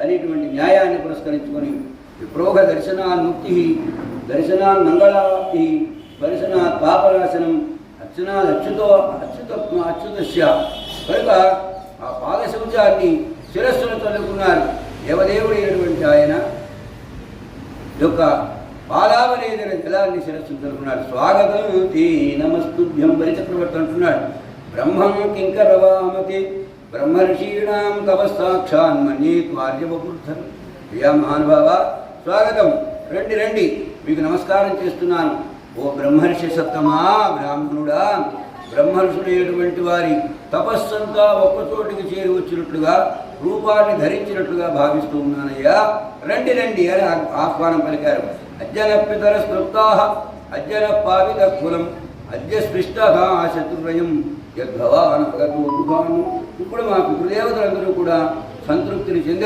అనేటువంటి న్యాయాన్ని పురస్కరించుకొని విప్రోగ దర్శనాన్ముక్తి దర్శనాన్ మంగళాప్తి దర్శనాత్ పాపనాశనం అర్చనాత్ అచ్యుతస్య కనుక ఆ పాద శౌచాన్ని శిరస్సును తల్లుకున్నారు. దేవదేవుడైనటువంటి ఆయన యొక్క పాదావనేదైన జలాన్ని శిరస్సును తలుకున్నాడు. స్వాగతం తే నమస్తుభ్యం బలిచక్రవర్తి అంటున్నాడు. బ్రహ్మం కింకరవామతి బ్రహ్మర్షీణాం తపస్సాక్షాన్ మన్యే త్వార్యవపుర్థం. అయ్యా మహానుభావ, స్వాగతం, రండి రండి, మీకు నమస్కారం చేస్తున్నాను. ఓ బ్రహ్మర్షి సత్తమా, బ్రాహ్మణుడా, బ్రహ్మర్షులైనటువంటి వారి తపస్సంతా ఒక్కచోటికి చేరి వచ్చినట్లుగా రూపాన్ని ధరించినట్లుగా భావిస్తూ ఉన్నానయ్యా, రండి రండి అని ఆహ్వానం పలికారు. అద్యన పితర స్మృప్తా అద్యన పావిత కులం అద్య స్పృష్ట శత్రురయం యద్భవాన్. ఇప్పుడు మా పితృదేవతలందరూ కూడా సంతృప్తిని చెందారు.